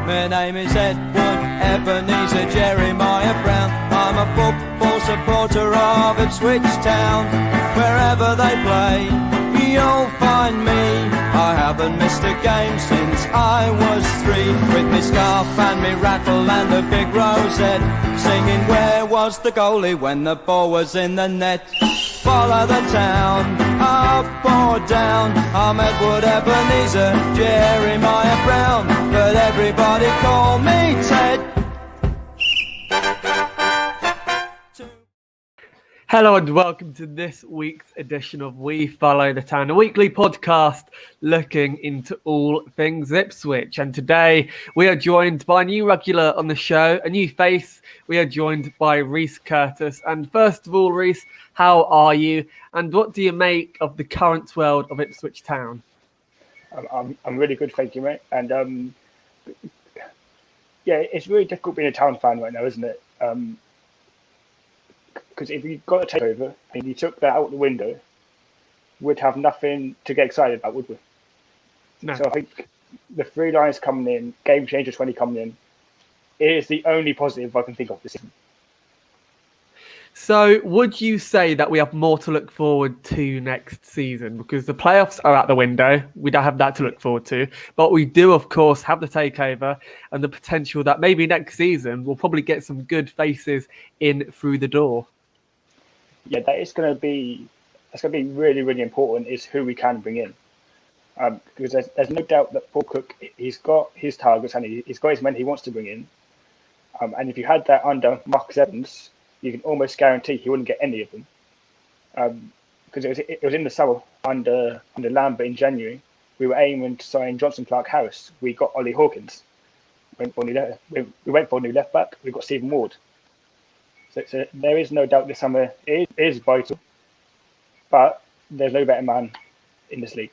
My name is Edward Ebenezer Jeremiah Brown. I'm a football supporter of Ipswich Town. Wherever they play, you'll find me. I haven't missed a game since I was 3. With me scarf and me rattle and a big rosette, singing where was the goalie when the ball was in the net. Follow the town, up or down. I'm Edward Ebenezer Jeremiah Brown, but everybody call me Ted. Hello and welcome to this week's edition of We Follow the Town, a weekly podcast looking into all things Ipswich. And today we are joined by a new regular on the show, a new face. We are joined by Rhys Curtis. And first of all, Rhys, how are you? And what do you make of the current world of Ipswich Town? I'm really good, thank you, mate. And yeah, it's really difficult being a Town fan right now, isn't it? Because if you got a takeover and you took that out the window, we'd have nothing to get excited about, would we? No. So I think the 3 Lions coming in, Game Changer 20 coming in, is the only positive I can think of this season. So would you say that we have more to look forward to next season? Because the playoffs are out the window. We don't have that to look forward to. But we do, of course, have the takeover and the potential that maybe next season we'll probably get some good faces in through the door. Yeah, that's going to be really, really important is who we can bring in. Because there's no doubt that Paul Cook, he's got his targets and he's got his men he wants to bring in. And if you had that under Marcus Evans, you can almost guarantee he wouldn't get any of them. Because it was in the summer under Lambert in January, we were aiming to sign Johnson Clark-Harris. We got Ollie Hawkins. We went for a new left back. We got Stephen Ward. So there is no doubt this summer is vital, but there's no better man in this league.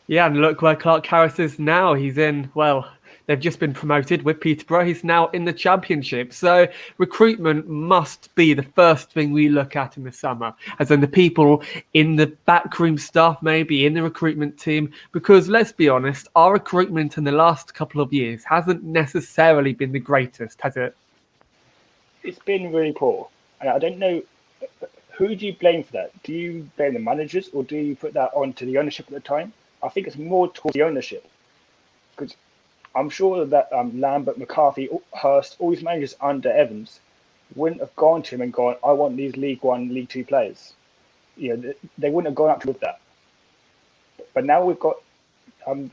Yeah, and look where Clark-Harris is now. He's in, well, they've just been promoted with Peterborough. He's now in the Championship. So recruitment must be the first thing we look at in the summer, as in the people in the backroom staff, maybe in the recruitment team, because let's be honest, our recruitment in the last couple of years hasn't necessarily been the greatest, has it? It's been really poor. And I don't know, who do you blame for that? Do you blame the managers or do you put that on to the ownership at the time? I think it's more towards the ownership. Because I'm sure that Lambert, McCarthy, Hurst, all these managers under Evans wouldn't have gone to him and gone, I want these League One, League Two players. You know, they wouldn't have gone up with that. But now we've got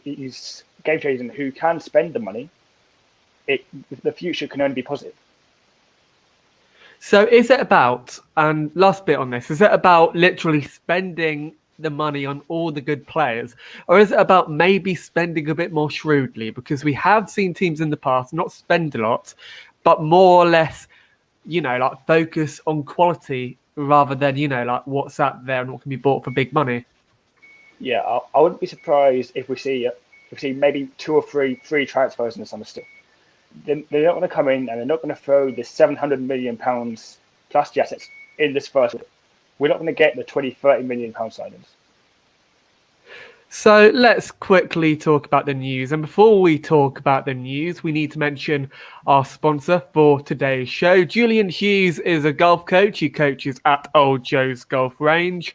these game changers who can spend the money. The future can only be positive. So is it about, and last bit on this, is it about literally spending the money on all the good players, or is it about maybe spending a bit more shrewdly? Because we have seen teams in the past not spend a lot, but more or less, like focus on quality rather than, like what's out there and what can be bought for big money. Yeah, I wouldn't be surprised if we see maybe 2 or 3 free transfers in the summer still. They're not going to come in and they're not going to throw this £700 million plus the assets in this first week. We're not going to get the 20-30 million pound signings. So let's quickly talk about the news. And before we talk about the news, we need to mention our sponsor for today's show. Julian Hughes is a golf coach. He coaches at Old Joe's Golf Range.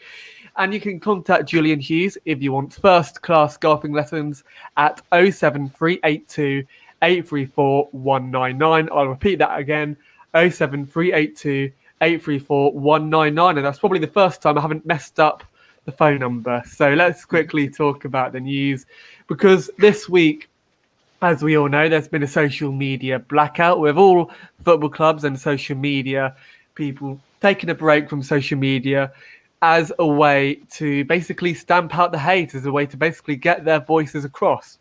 And you can contact Julian Hughes if you want first-class golfing lessons at 07382 834 199. I'll repeat that again, 07382 834 199. And that's probably the first time I haven't messed up the phone number. So let's quickly talk about the news, because this week, as we all know, there's been a social media blackout with all football clubs and social media people taking a break from social media as a way to basically stamp out the hate, as a way to basically get their voices across.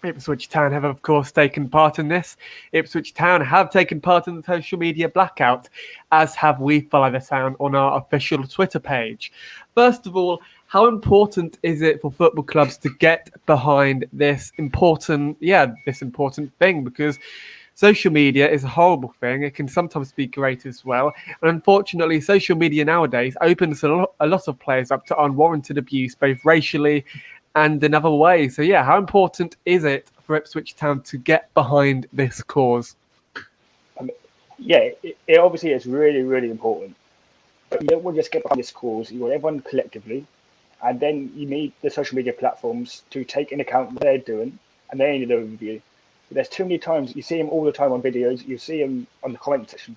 Ipswich Town have, of course, taken part in this. Ipswich Town have taken part in the social media blackout, as have We Follow the Town on our official Twitter page. First of all, how important is it for football clubs to get behind this important thing? Because social media is a horrible thing. It can sometimes be great as well. And unfortunately, social media nowadays opens a lot of players up to unwarranted abuse, both racially and in other ways. So yeah, how important is it for Ipswich Town to get behind this cause? It obviously is really, really important. But you don't want to just get behind this cause. You want everyone collectively, and then you need the social media platforms to take into account what they're doing, and they need a review. But there's too many times you see them all the time on videos. You see them on the comment section.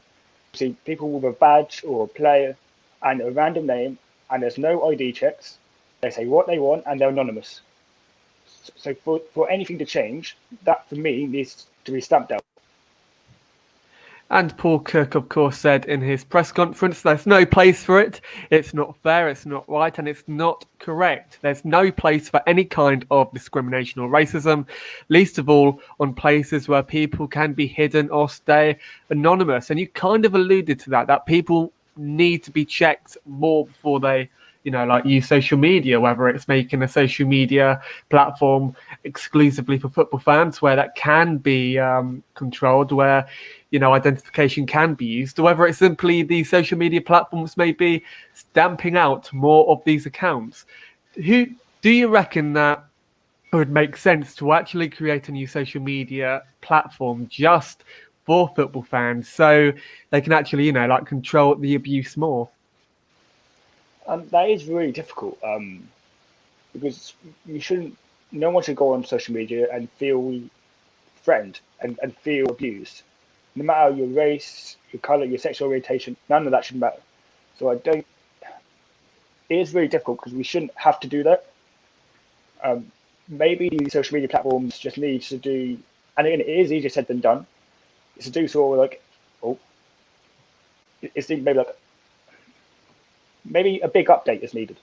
You see people with a badge or a player and a random name, and there's no ID checks. They say what they want, and they're anonymous. So for anything to change, that for me needs to be stamped out. And Paul Cook, of course, said in his press conference, there's no place for it. It's not fair, it's not right, and it's not correct. There's no place for any kind of discrimination or racism, least of all on places where people can be hidden or stay anonymous. And you kind of alluded to that people need to be checked more before they use social media, whether it's making a social media platform exclusively for football fans where that can be controlled, where identification can be used, or whether it's simply the social media platforms may be stamping out more of these accounts. Who do you reckon that it would make sense to actually create a new social media platform just for football fans so they can actually control the abuse more? That is really difficult because no one should go on social media and feel threatened and feel abused. No matter your race, your colour, your sexual orientation, none of that should matter. So it is really difficult because we shouldn't have to do that. Maybe the social media platforms just need to do, and again, it is easier said than done, is to do sort of maybe a big update is needed.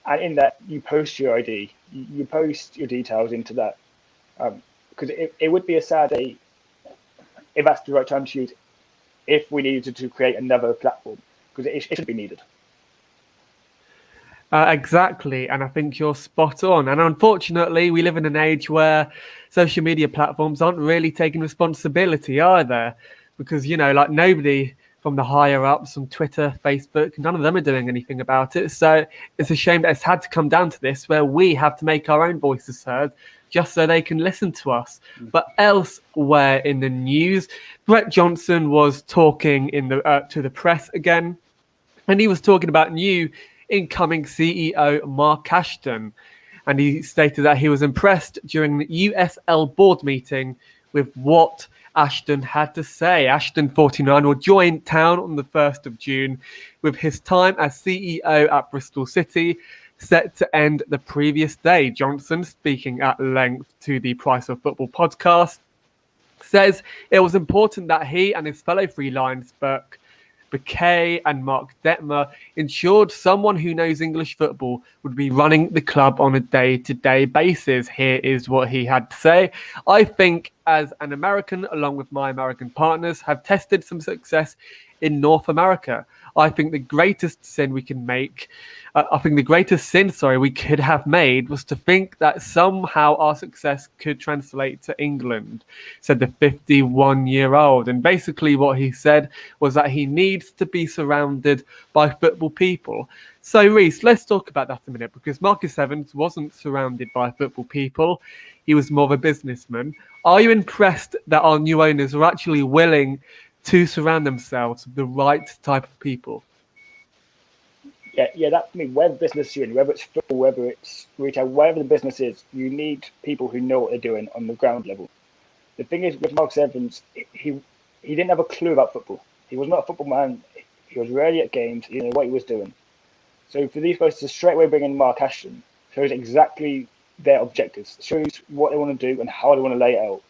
And in that, you post your ID, you post your details into that. Because it would be a sad day if that's the right time to use, if we needed to create another platform, because it should be needed. Exactly, and I think you're spot on. And unfortunately, we live in an age where social media platforms aren't really taking responsibility either, because nobody from the higher ups on Twitter, Facebook, none of them are doing anything about it. So it's a shame that it's had to come down to this, where we have to make our own voices heard just so they can listen to us. But elsewhere in the news, Brett Johnson was talking to the press again, and he was talking about new incoming CEO Mark Ashton. And he stated that he was impressed during the USL board meeting with what Ashton had to say. Ashton, 49, will join Town on the 1st of June, with his time as CEO at Bristol City set to end the previous day. Johnson, speaking at length to the Price of Football podcast, says it was important that he and his fellow freelance Bakay and Mark Detmer ensured someone who knows English football would be running the club on a day-to-day basis. Here is what he had to say. I think as an American, along with my American partners, have tested some success in North America. I think the greatest sin we could have made was to think that somehow our success could translate to England, said the 51-year-old. And basically what he said was that he needs to be surrounded by football people. So, Rhys, let's talk about that a minute, because Marcus Evans wasn't surrounded by football people. He was more of a businessman. Are you impressed that our new owners are actually willing to surround themselves with the right type of people? Yeah, that for me, whether business you're in, whether it's football, whether it's retail, whatever the business is, you need people who know what they're doing on the ground level. The thing is, with Marcus Evans, he didn't have a clue about football. He was not a football man. He was rarely at games. He didn't know what he was doing. So for these guys to straight away bring in Mark Ashton shows exactly their objectives, shows what they want to do and how they want to lay it out.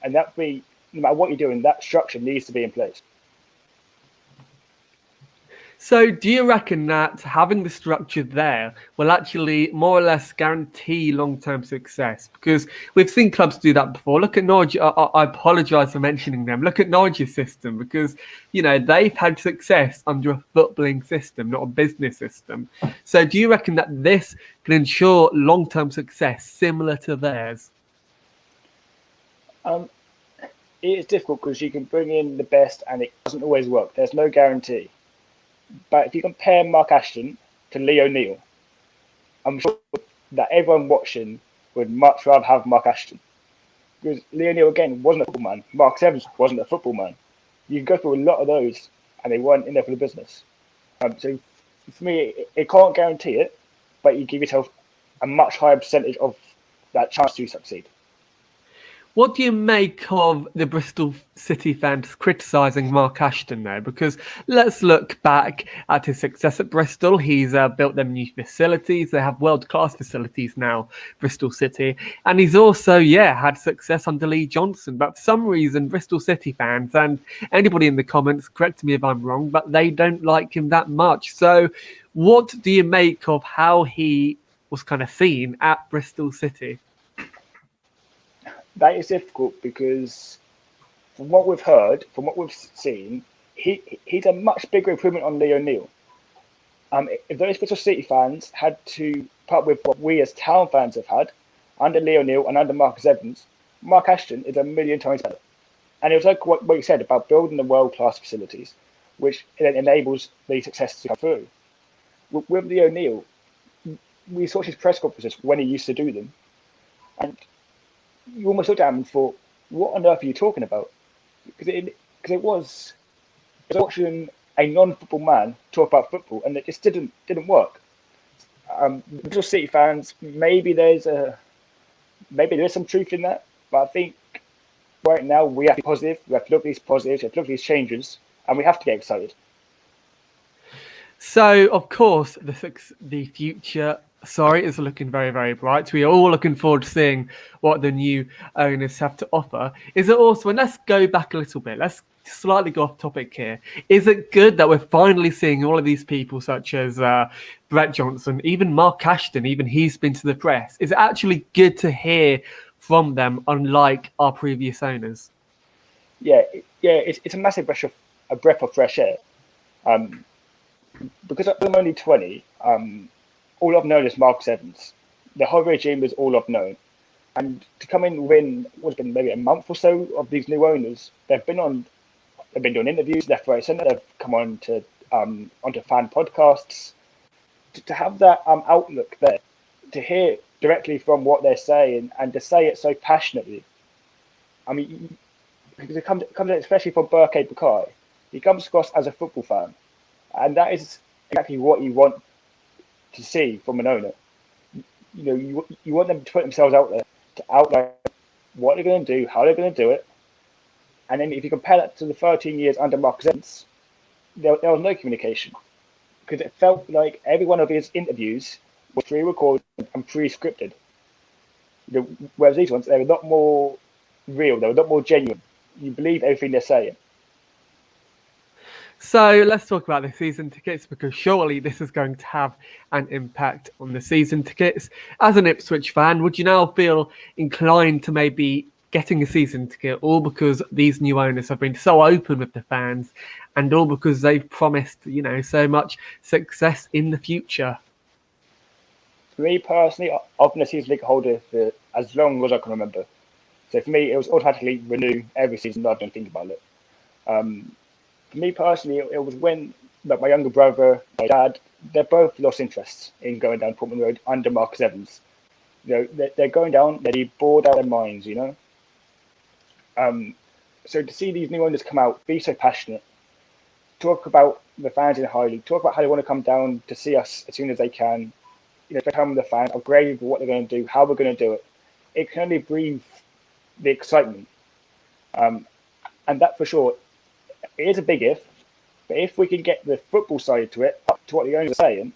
And that be, no matter what you're doing, that structure needs to be in place. So do you reckon that having the structure there will actually more or less guarantee long-term success? Because we've seen clubs do that before. Look at Norwich. I apologise for mentioning them. Look at Norwich's system, because, they've had success under a footballing system, not a business system. So do you reckon that this can ensure long-term success similar to theirs? It is difficult because you can bring in the best and it doesn't always work. There's no guarantee. But if you compare Mark Ashton to Lee O'Neill, I'm sure that everyone watching would much rather have Mark Ashton. Because Lee O'Neill, again, wasn't a football man. Mark Evans wasn't a football man. You can go through a lot of those, and they weren't in there for the business. So for me, it can't guarantee it, but you give yourself a much higher percentage of that chance to succeed. What do you make of the Bristol City fans criticising Mark Ashton though? Because let's look back at his success at Bristol. He's built them new facilities. They have world-class facilities now, Bristol City. And he's also, had success under Lee Johnson. But for some reason, Bristol City fans, and anybody in the comments, correct me if I'm wrong, but they don't like him that much. So what do you make of how he was kind of seen at Bristol City? That is difficult because from what we've heard, from what we've seen, he's a much bigger improvement on Lee O'Neill. If those Bristol City fans had to put up with what we as Town fans have had under Lee O'Neill and under Marcus Evans, Mark Ashton is a million times better. And it was like what you said about building the world-class facilities, which then enables the success to come through. With Lee O'Neill, we saw his press conferences when he used to do them, and you almost looked at him and thought, what on earth are you talking about? Because it was watching a non-football man talk about football, and it just didn't work. Bristol City fans, maybe there is some truth in that, but I think right now we have to be positive. We have to look at these positives, we have to look at these changes, and we have to get excited. So, of course, the future is looking very, very bright. We are all looking forward to seeing what the new owners have to offer. Is it also, and let's go back a little bit, let's slightly go off topic here. Is it good that we're finally seeing all of these people such as Brett Johnson, even Mark Ashton, even he's been to the press? Is it actually good to hear from them, unlike our previous owners? Yeah, it's a massive breath of fresh air. Because I'm only 20, all I've known is Marcus Evans. The whole regime is all I've known. And to come in within what's been maybe a month or so of these new owners, they've been doing interviews left, right, centre. They've come on to onto fan podcasts. To have that outlook there, to hear directly from what they're saying, and to say it so passionately. I mean, because it comes especially from Burkay Bukai. He comes across as a football fan, and that is exactly what you want to see from an owner. You want them to put themselves out there, to outline what they're going to do, how they're going to do it. And then if you compare that to the 13 years under Marcus Evans, there was no communication, because it felt like every one of his interviews was pre-recorded and pre-scripted. Whereas these ones, they were a lot more real, they were a lot more genuine. You believe everything they're saying. So let's talk about the season tickets, because surely this is going to have an impact on the season tickets. As an Ipswich fan, would you now feel inclined to maybe getting a season ticket, all because these new owners have been so open with the fans, and all because they've promised, so much success in the future? For me personally, I've been a season ticket holder for as long as I can remember. So for me, it was automatically renew every season. I don't think about it. For me personally, it was when my younger brother, my dad, they both lost interest in going down Portman Road under Marcus Evans. They're going down, they're bored out of their minds, So to see these new owners come out, be so passionate, talk about the fans in the High League, talk about how they want to come down to see us as soon as they can, spend time with the fans, upgrade what they're going to do, how we're going to do it. It can only breathe the excitement. And that for sure, it is a big if, but if we can get the football side to it, up to what the owners are saying,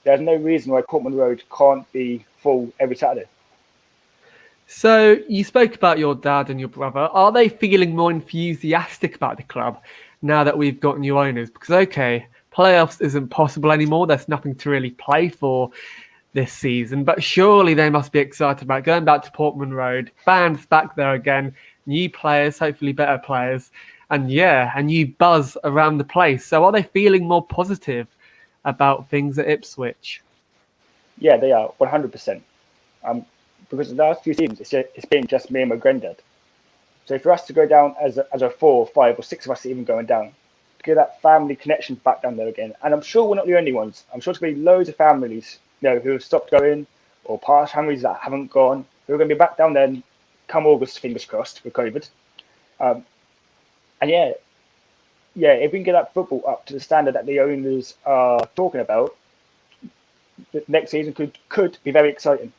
there's no reason why Portman Road can't be full every Saturday. So you spoke about your dad and your brother. Are they feeling more enthusiastic about the club now that we've got new owners? Because, okay, playoffs isn't possible anymore. There's nothing to really play for this season. But surely they must be excited about going back to Portman Road, fans back there again, new players, hopefully better players, and a new buzz around the place. So are they feeling more positive about things at Ipswich? Yeah, they are, 100%. Because the last few seasons, it's been just me and my granddad. So for us to go down as a 4, 5, or 6 of us even going down, to get that family connection back down there again. And I'm sure we're not the only ones. I'm sure there's going to be loads of families, who have stopped going, or past families that haven't gone, who are going to be back down there and come August, fingers crossed, with COVID. And if we can get that football up to the standard that the owners are talking about, the next season could be very exciting.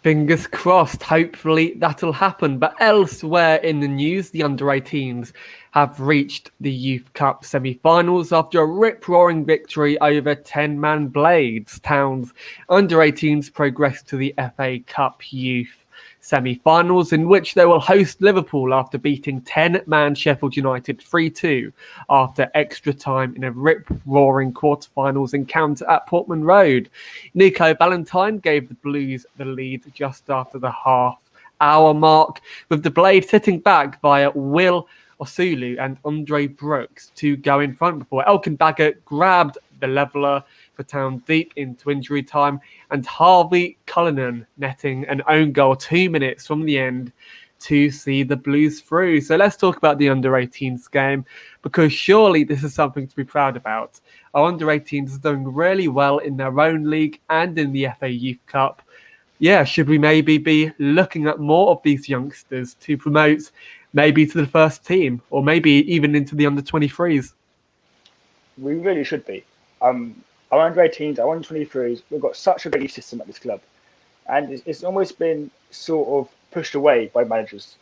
Fingers crossed, hopefully that'll happen. But elsewhere in the news, the under-18s have reached the Youth Cup semi-finals after a rip-roaring victory over 10-man Blades. Town's under-18s progressed to the FA Cup Youth semi-finals, in which they will host Liverpool after beating 10-man Sheffield United 3-2 after extra time in a rip-roaring quarter-finals encounter at Portman Road. Nico Valentine gave the Blues the lead just after the half-hour mark, with the Blade sitting back via Will Osulu and Andre Brooks to go in front before Elkin Baggett grabbed the leveller for Town deep into injury time, and Harvey Cullinan netting an own goal 2 minutes from the end to see the Blues through. So let's talk about the under-18s game, because surely this is something to be proud about. Our under-18s are doing really well in their own league and in the FA Youth Cup. Yeah, should we maybe be looking at more of these youngsters to promote maybe to the first team, or maybe even into the under-23s? We really should be. Our under-18s, our under-23s, we've got such a great system at this club. And it's almost been sort of pushed away by managers.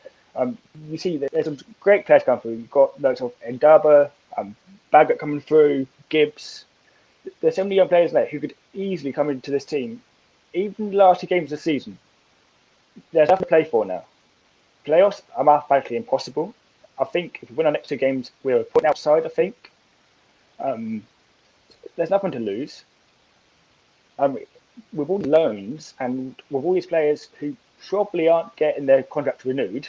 You see that there's some great players coming through. You've got loads of Ndaba, Baggett coming through, Gibbs. There's so many young players there who could easily come into this team. Even the last 2 games of the season, there's nothing to play for now. Playoffs are mathematically impossible. I think if we win our next 2 games, we're a point outside, I think. There's nothing to lose. With all the loans and with all these players who probably aren't getting their contract renewed,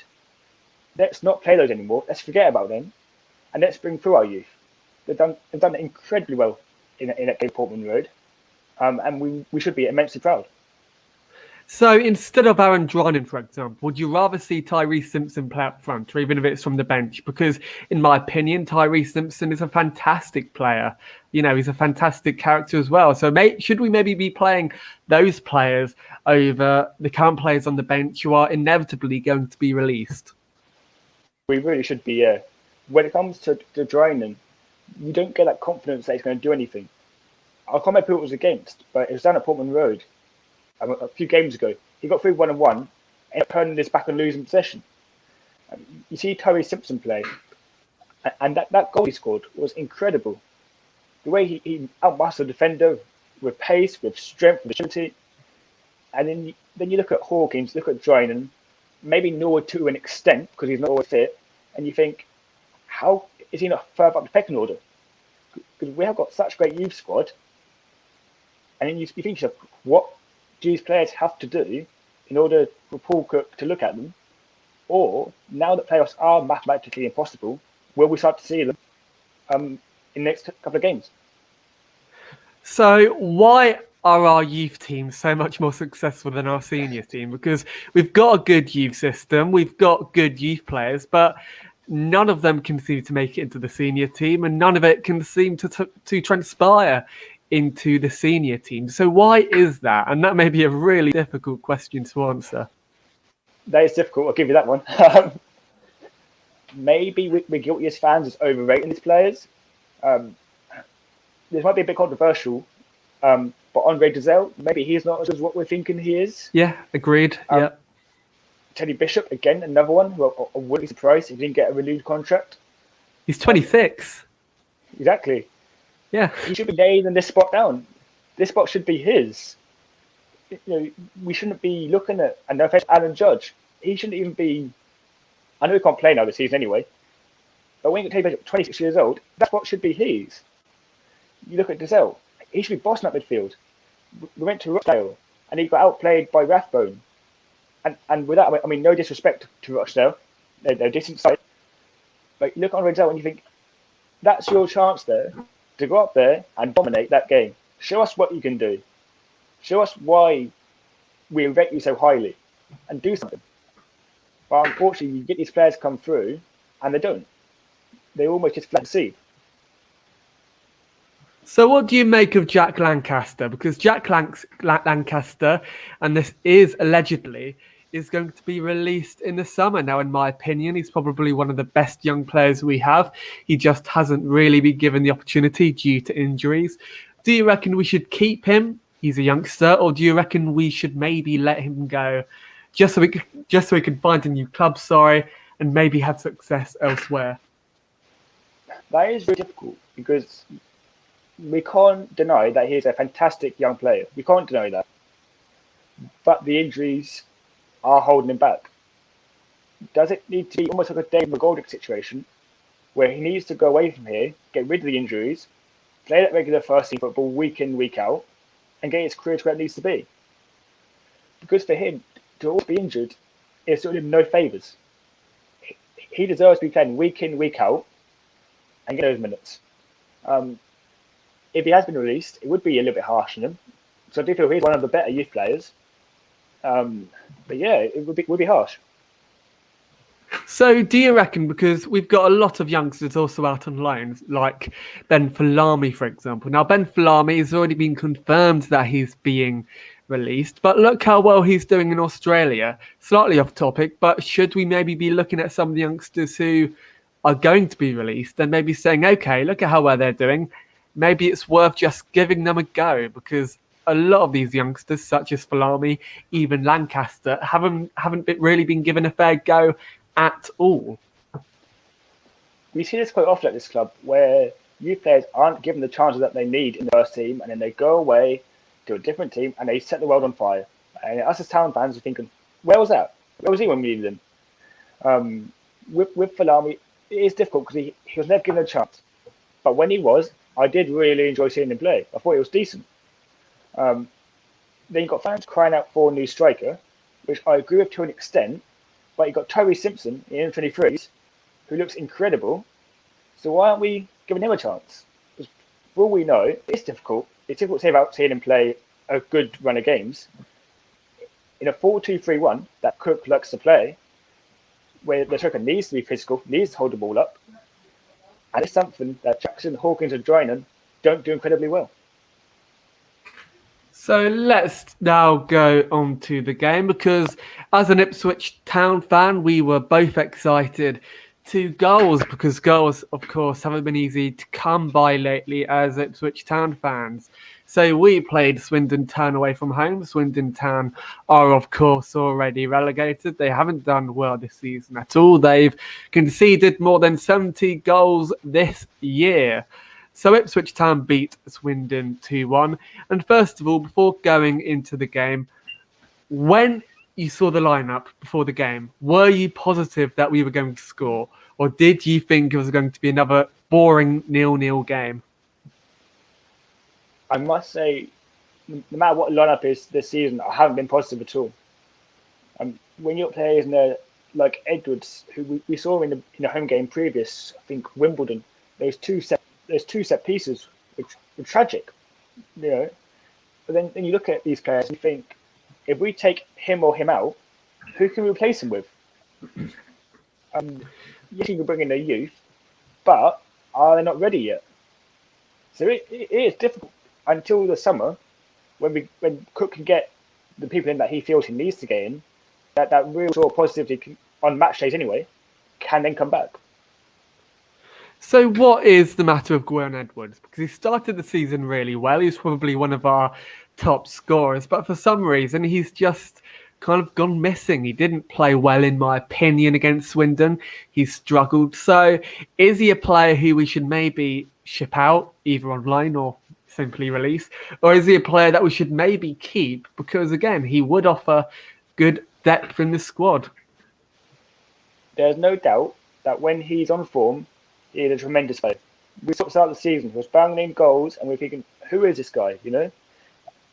let's not play those anymore. Let's forget about them, and let's bring through our youth. They've done incredibly well in that game, Portman Road, and we should be immensely proud. So instead of Aaron Drinan, for example, would you rather see Tyrese Simpson play up front, or even if it's from the bench? Because in my opinion, Tyrese Simpson is a fantastic player. You know, he's a fantastic character as well. So should we maybe be playing those players over the current players on the bench who are inevitably going to be released? We really should be, yeah. When it comes to Drinan, you don't get that confidence that he's going to do anything. I can't remember who it was against, but it was down at Portman Road. A few games ago, he got through 1-1 and turning his back and losing possession. You see Tyrese Simpson play, and that goal he scored was incredible. The way he outmuscled the defender with pace, with strength, with agility. And then you look at Hawkins, look at Drinan, maybe Noah to an extent because he's not always fit, and you think, how is he not further up the pecking order? Because we have got such a great youth squad, and then you think to yourself, what do these players have to do in order for Paul Cook to look at them? Or, now that playoffs are mathematically impossible, will we start to see them in the next couple of games? So why are our youth teams so much more successful than our senior team? Because we've got a good youth system, we've got good youth players, but none of them can seem to make it into the senior team, and none of it can seem to transpire into the senior team. So why is that? And that may be a really difficult question to answer. That is difficult, I'll give you that one. Maybe we're guilty as fans as overrating these players. This might be a bit controversial, but Andre Dizelle, maybe he's not as what we're thinking he is. Yeah, agreed. Yeah. Teddy Bishop, again, another one who I wouldn't be surprised if he didn't get a renewed contract. He's 26. Exactly. Yeah. He should be nailing this spot down. This spot should be his. You know, we shouldn't be looking at, and no offense, Alan Judge. He shouldn't even be. I know he can't play now this season anyway. But when you get Teddy Bishop, 26 years old, that spot should be his. You look at Dizelle. He should be bossing up midfield. We went to Rochdale, and he got outplayed by Rathbone. And with that, I mean, no disrespect to Rochdale. They're a decent side. But you look at Andre Dizelle and you think, that's your chance there to go up there and dominate that game. Show us what you can do. Show us why we rate you so highly, and do something. But unfortunately, you get these players come through, and they don't. They almost just flat deceive. So what do you make of Jack Lancaster? Because Jack Lancaster, and this is allegedly, is going to be released in the summer. Now, in my opinion, he's probably one of the best young players we have. He just hasn't really been given the opportunity due to injuries. Do you reckon we should keep him? He's a youngster, or do you reckon we should maybe let him go, just so he can find a new club? And maybe have success elsewhere. That is very difficult because we can't deny that he's a fantastic young player. We can't deny that. But the injuries are holding him back. Does it need to be almost like a David McGoldrick situation where he needs to go away from here, get rid of the injuries, play that regular first team football week in, week out, and get his career to where it needs to be? Because for him to always be injured is doing him no favours. He deserves to be playing week in, week out, and get those minutes. If he has been released, it would be a little bit harsh on him. So I do feel he's one of the better youth players. But yeah, it would be harsh. So do you reckon, because we've got a lot of youngsters also out on loans, like Ben Falami, for example. Now, Ben Falami has already been confirmed that he's being released, but look how well he's doing in Australia. Slightly off topic, but should we maybe be looking at some of the youngsters who are going to be released and maybe saying, okay, look at how well they're doing. Maybe it's worth just giving them a go, because a lot of these youngsters, such as Falami, even Lancaster, haven't really been given a fair go at all. We see this quite often at this club, where youth players aren't given the chances that they need in the first team, and then they go away to a different team and they set the world on fire. And us as Town fans are thinking, where was that? Where was he when we needed him? With Falami, it is difficult because he was never given a chance. But when he was, I did really enjoy seeing him play. I thought he was decent. Then you've got fans crying out for a new striker, which I agree with to an extent, but you've got Tyree Simpson in M23s, who looks incredible. So why aren't we giving him a chance? Because for all we know, it's difficult. It's difficult to say about seeing him play a good run of games. In a 4-2-3-1 that Cook likes to play, where the striker needs to be physical, needs to hold the ball up, and it's something that Jackson, Hawkins and Drinan don't do incredibly well. So let's now go on to the game, because as an Ipswich Town fan, we were both excited to goals, because goals, of course, haven't been easy to come by lately as Ipswich Town fans. So we played Swindon Town away from home. Swindon Town are, of course, already relegated. They haven't done well this season at all. They've conceded more than 70 goals this year. So Ipswich Town beat Swindon 2-1. And first of all, before going into the game, when you saw the lineup before the game, were you positive that we were going to score? Or did you think it was going to be another boring 0-0 game? I must say, no matter what lineup is this season, I haven't been positive at all. When you're players in there like Edwards, who we saw in the home game previous, I think Wimbledon, those two set pieces, which were tragic, you know. But then you look at these players and you think, if we take him or him out, who can we replace him with? Yes, you can bring in their youth, but are they not ready yet? So it is difficult until the summer, when Cook can get the people in that he feels he needs to get in, that real sort of positivity on match days anyway, can then come back. So what is the matter with Gwen Edwards? Because he started the season really well. He's probably one of our top scorers, but for some reason he's just kind of gone missing. He didn't play well, in my opinion, against Swindon. He struggled. So is he a player who we should maybe ship out, either online or simply release? Or is he a player that we should maybe keep? Because again, he would offer good depth in the squad. There's no doubt that when he's on form, he is a tremendous player. We sort of started the season, he was banging in goals, and we're thinking, who is this guy, you know?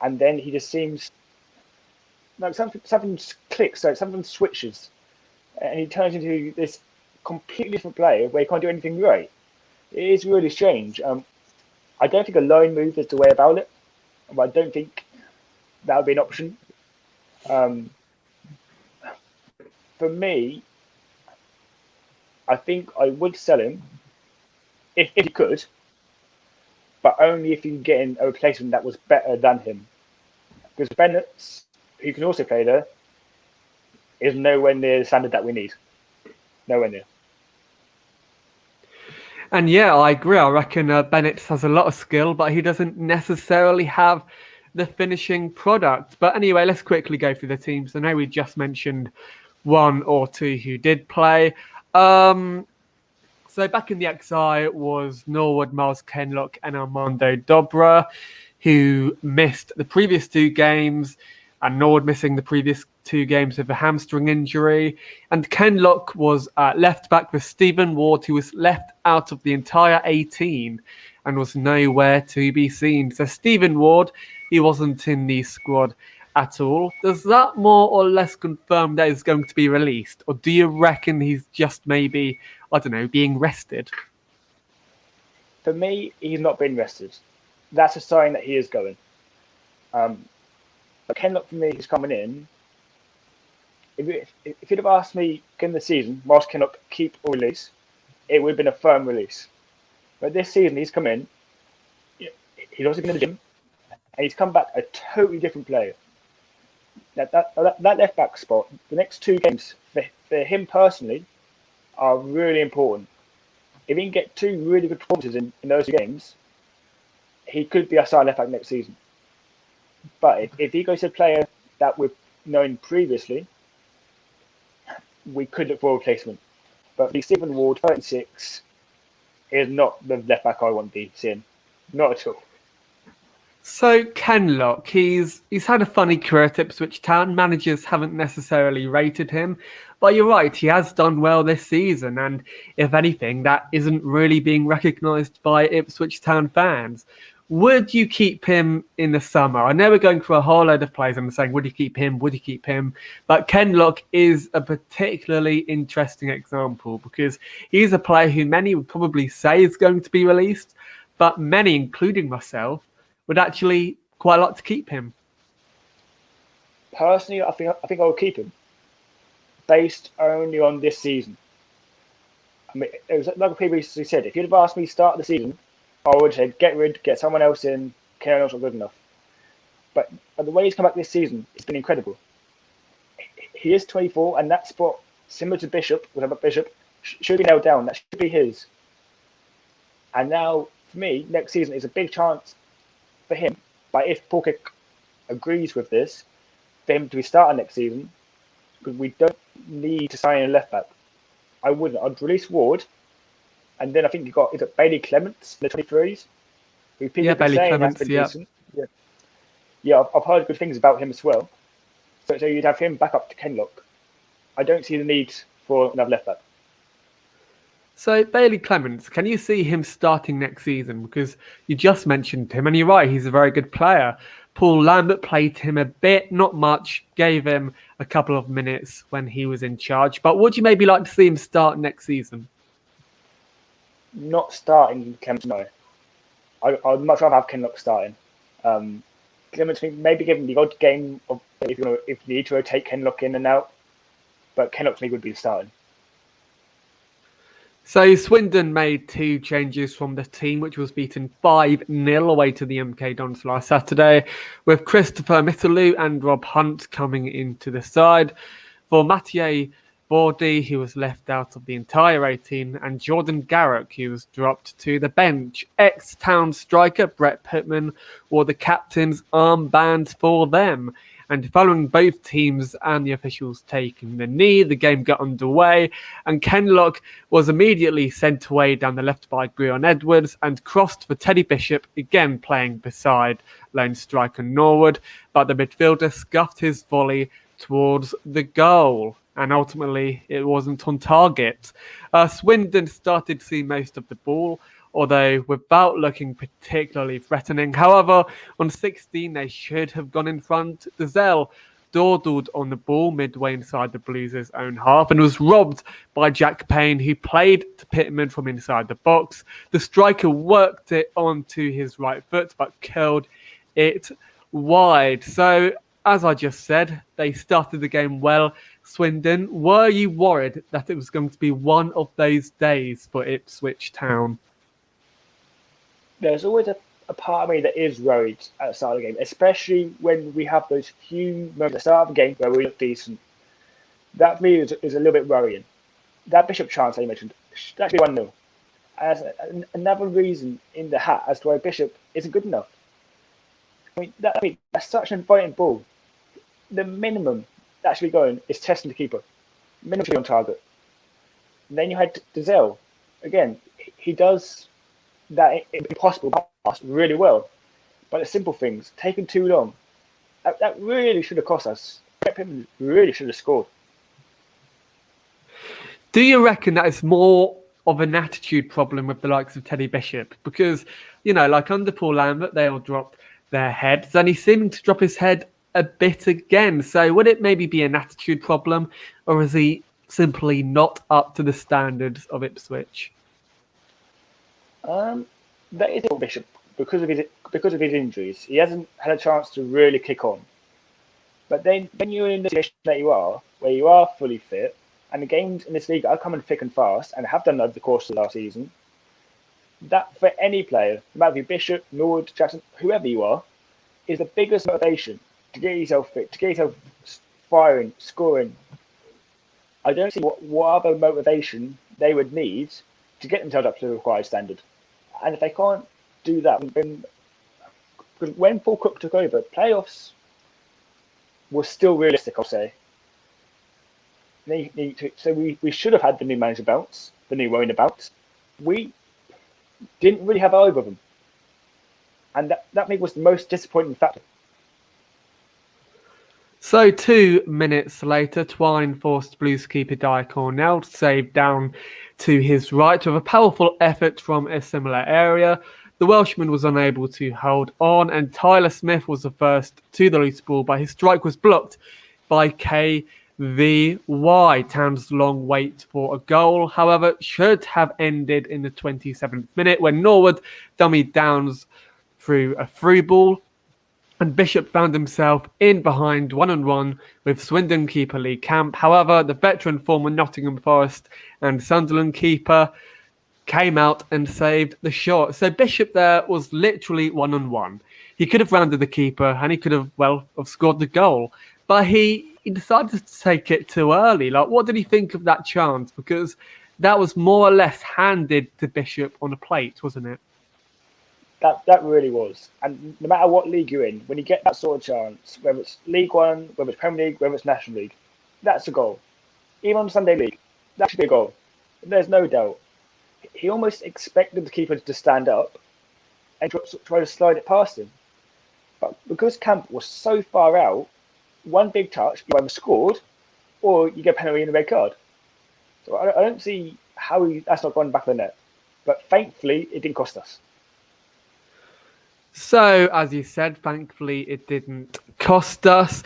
And then he just seems like something clicks, like something switches, and he turns into this completely different player where he can't do anything right. It is really strange. I don't think a loan move is the way about it, but I don't think that would be an option. For me, I think I would sell him if you could, but only if you can get in a replacement that was better than him. Because Bennett, who can also play there, is nowhere near the standard that we need. Nowhere near. And yeah, I agree. I reckon Bennett has a lot of skill, but he doesn't necessarily have the finishing product. But anyway, let's quickly go through the teams. I know we just mentioned one or two who did play. So back in the XI was Norwood, Miles Kenlock and Armando Dobra, who missed the previous 2 games, and Norwood missing the previous 2 games with a hamstring injury. And Kenlock was left back with Stephen Ward, who was left out of the entire 18 and was nowhere to be seen. So Stephen Ward, he wasn't in the squad at all. Does that more or less confirm that he's going to be released? Or do you reckon he's just maybe, I don't know, being rested? For me, he's not been rested. That's a sign that he is going. But Kenlock, for me, is coming in. If you'd have asked me in the season, whilst Kenlock keep or release, it would have been a firm release. But this season, he's come in. He's also been in the gym, and he's come back a totally different player. That left back spot, the next 2 games for him personally are really important. If he can get 2 really good performances in those 2 games, he could be our starting left back next season. But if he goes to a player that we've known previously, we could look for a replacement. But Stephen Ward, 36, is not the left back I want to be seeing. Not at all. So Kenlock, he's had a funny career at Ipswich Town. Managers haven't necessarily rated him, but you're right, he has done well this season, and if anything, that isn't really being recognised by Ipswich Town fans. Would you keep him in the summer? I know we're going through a whole load of players and saying, would you keep him? Would you keep him? But Kenlock is a particularly interesting example because he's a player who many would probably say is going to be released, but many, including myself, would actually quite like to keep him. Personally, I think I will keep him, based only on this season. I mean, it was like I previously said, if you'd have asked me to start the season, I would say get someone else in. Kenlock's not good enough. But the way he's come back this season, it's been incredible. He is 24, and that spot, similar to Bishop, should be nailed down. That should be his. And now, for me, next season is a big chance for him. But if Paul Kick agrees with this, for him to be starting next season, because we don't need to sign a left back. I wouldn't. I'd release Ward, and then I think is it Bailey Clements in the 23s? Who people have been saying has been decent. Yeah, I've heard good things about him as well. So you'd have him back up to Kenlock. I don't see the need for another left back. So Bailey Clements, can you see him starting next season? Because you just mentioned him, and you're right, he's a very good player. Paul Lambert played him a bit, not much, gave him a couple of minutes when he was in charge. But would you maybe like to see him start next season? Not starting Clements, no. I'd much rather have Kenlock starting. Clements, maybe give him the odd game of if you need to rotate Kenlock in and out. But Kenlock to me would be starting. So Swindon made 2 changes from the team, which was beaten 5-0 away to the MK Dons last Saturday, with Christopher Mitterloo and Rob Hunt coming into the side. For Mathieu Bordy, who was left out of the entire 18, and Jordan Garrick, who was dropped to the bench. Ex-Town striker Brett Pittman wore the captain's armband for them. And following both teams and the officials taking the knee, the game got underway, and Kenlock was immediately sent away down the left by Grion Edwards and crossed for Teddy Bishop, again playing beside lone striker Norwood, but the midfielder scuffed his volley towards the goal, and ultimately it wasn't on target. Swindon started to see most of the ball, although without looking particularly threatening. However, on 16, they should have gone in front. Dazelle dawdled on the ball midway inside the Blues' own half and was robbed by Jack Payne, who played to Pittman from inside the box. The striker worked it onto his right foot, but curled it wide. So, as I just said, they started the game well. Swindon, were you worried that it was going to be one of those days for Ipswich Town? There's always a part of me that is worried at the start of the game, especially when we have those few moments at the start of the game where we look decent. That for me is a little bit worrying. That Bishop chance I mentioned, that should be 1-0. As another reason in the hat as to why Bishop isn't good enough. That's such an inviting ball. The minimum that should be going is testing the keeper. Minimum should be on target. And then you had Dizelle. Again, he does that impossible pass really well. But the simple things, taking too long, that really should have cost us. Pittman really should have scored. Do you reckon that it's more of an attitude problem with the likes of Teddy Bishop? Because, like under Paul Lambert, they all drop their heads, and he's seeming to drop his head a bit again. So would it maybe be an attitude problem, or is he simply not up to the standards of Ipswich? That is Bishop because of his injuries. He hasn't had a chance to really kick on. But then when you're in the situation that you are, where you are fully fit, and the games in this league are coming thick and fast, and have done over the course of the last season, that for any player, no matter if you're Bishop, Norwood, Jackson, whoever you are, is the biggest motivation to get yourself fit, to get yourself firing, scoring. I don't see what other motivation they would need to get themselves up to the required standard. And if they can't do that, because when Paul Cook took over, playoffs were still realistic, I'll say. So we should have had the new manager belts, the new owner belts. We didn't really have over them. And that maybe was the most disappointing factor. So 2 minutes later, Twine forced Blues keeper Di Cornell to save down to his right with a powerful effort from a similar area. The Welshman was unable to hold on, and Tyler Smith was the first to the loose ball, but his strike was blocked by KVY. Town's long wait for a goal, however, should have ended in the 27th minute when Norwood dummied Downs through a through ball, and Bishop found himself in behind 1-on-1 with Swindon keeper Lee Camp. However, the veteran former Nottingham Forest and Sunderland keeper came out and saved the shot. So Bishop there was literally 1-on-1. He could have rounded the keeper and he could have scored the goal. But he decided to take it too early. Like, what did he think of that chance? Because that was more or less handed to Bishop on a plate, wasn't it? That really was. And no matter what league you're in, when you get that sort of chance, whether it's League One, whether it's Premier League, whether it's National League, that's a goal. Even on Sunday League, that should be a goal. There's no doubt. He almost expected the keeper to stand up and try to slide it past him. But because Camp was so far out, one big touch, you either scored or you get a penalty and a red card. So I don't see how that's not gone back of the net. But thankfully, it didn't cost us. So, as you said, thankfully it didn't cost us.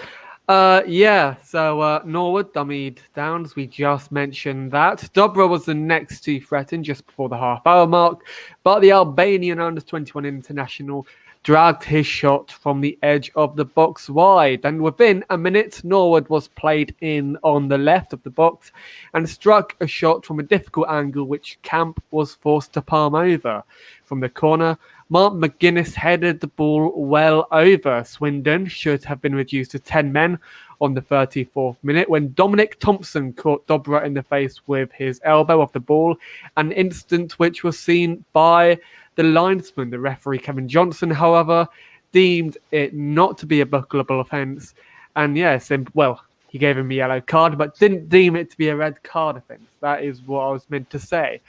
Norwood dummied Downs. We just mentioned that. Dobra was the next to threaten just before the half-hour mark, but the Albanian under-21 international dragged his shot from the edge of the box wide. And within a minute, Norwood was played in on the left of the box and struck a shot from a difficult angle which Camp was forced to palm over. From the corner, Mark McGuinness headed the ball well over. Swindon should have been reduced to 10 men on the 34th minute when Dominic Thompson caught Dobra in the face with his elbow off the ball, an incident which was seen by the linesman. The referee, Kevin Johnson, however, deemed it not to be a buckleable offence. And yes, he gave him a yellow card, but didn't deem it to be a red card offence. That is what I was meant to say.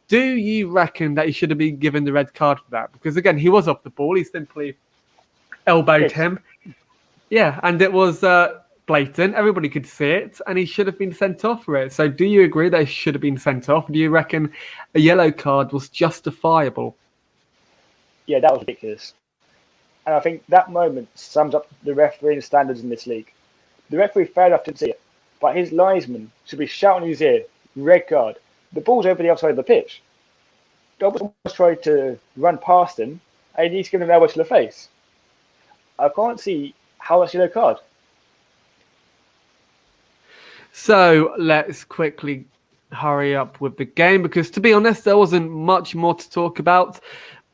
Do you reckon that he should have been given the red card for that? Because again, he was off the ball. He simply elbowed him. Yeah, and it was blatant. Everybody could see it, and he should have been sent off for it. So do you agree that he should have been sent off? Do you reckon a yellow card was justifiable? Yeah, that was ridiculous. And I think that moment sums up the refereeing standards in this league. The referee fair enough didn't see it, but his linesman should be shouting in his ear, red card. The ball's over the other side of the pitch. Dobbs almost tried to run past him, and he's given an elbow to the face. I can't see how that's a yellow card. So let's quickly hurry up with the game, because to be honest, there wasn't much more to talk about.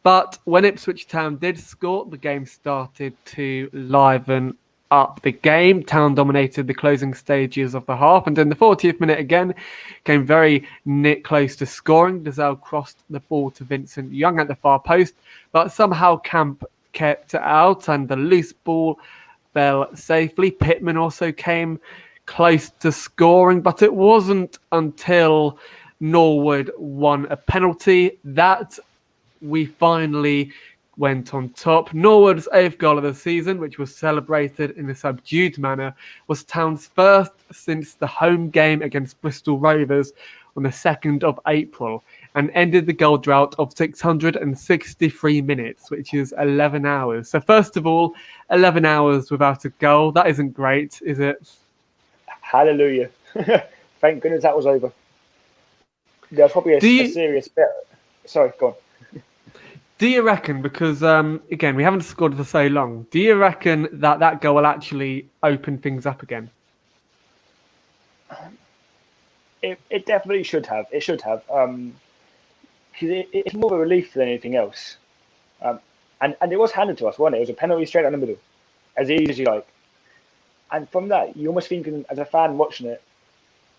But when Ipswich Town did score, the game started to liven up the game. Town dominated the closing stages of the half, and in the 40th minute again, came very close to scoring. Dazelle crossed the ball to Vincent Young at the far post, but somehow Camp kept it out, and the loose ball fell safely. Pittman also came close to scoring, but it wasn't until Norwood won a penalty that we finally went on top. Norwood's 8th goal of the season, which was celebrated in a subdued manner, was Town's first since the home game against Bristol Rovers on the 2nd of April, and ended the goal drought of 663 minutes, which is 11 hours. So first of all, 11 hours without a goal. That isn't great, is it? Hallelujah. Thank goodness that was over. There's probably a serious bit. Sorry, go on. Do you reckon, because again, we haven't scored for so long, do you reckon that goal will actually open things up again? It definitely should have. It should have. It's more of a relief than anything else. And it was handed to us, wasn't it? It was a penalty straight down the middle, as easy as you like. And from that, you're almost thinking, as a fan watching it,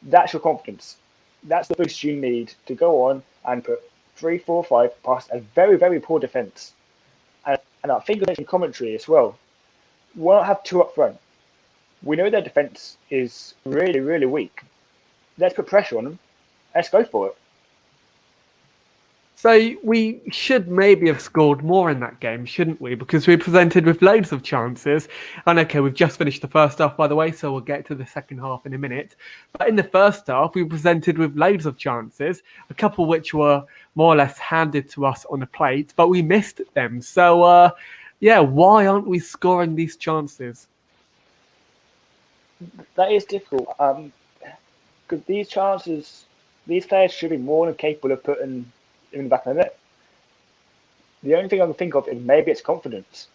that's your confidence. That's the boost you need to go on and put 3, 4, 5 past a very, very poor defence. And I think in commentary as well, why not have 2 up front? We know their defence is really, really weak. Let's put pressure on them. Let's go for it. So we should maybe have scored more in that game, shouldn't we? Because we were presented with loads of chances. And okay, we've just finished the first half, by the way, so we'll get to the second half in a minute. But in the first half, we were presented with loads of chances, a couple which were more or less handed to us on a plate, but we missed them. So, why aren't we scoring these chances? That is difficult. Because these chances, these players should be more than capable of putting in the back of the net. The only thing I can think of is maybe it's confidence.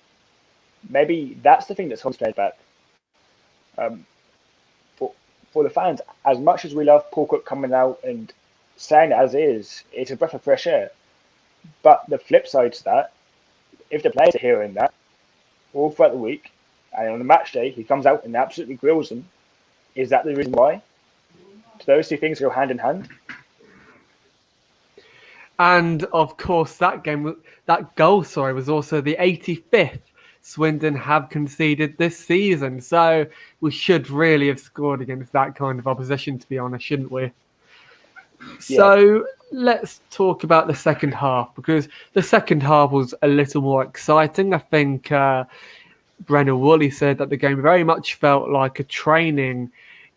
Maybe that's the thing that's holding players back. For the fans, as much as we love Paul Cook coming out and saying it as is, it's a breath of fresh air. But the flip side to that, if the players are hearing that all throughout the week, and on the match day he comes out and absolutely grills them, is that the reason why? Do those 2 things go hand in hand? And of course, that goal, was also the 85th Swindon have conceded this season. So we should really have scored against that kind of opposition, to be honest, shouldn't we? Yeah. So let's talk about the second half, because the second half was a little more exciting. I think Brennan Woolley said that the game very much felt like a training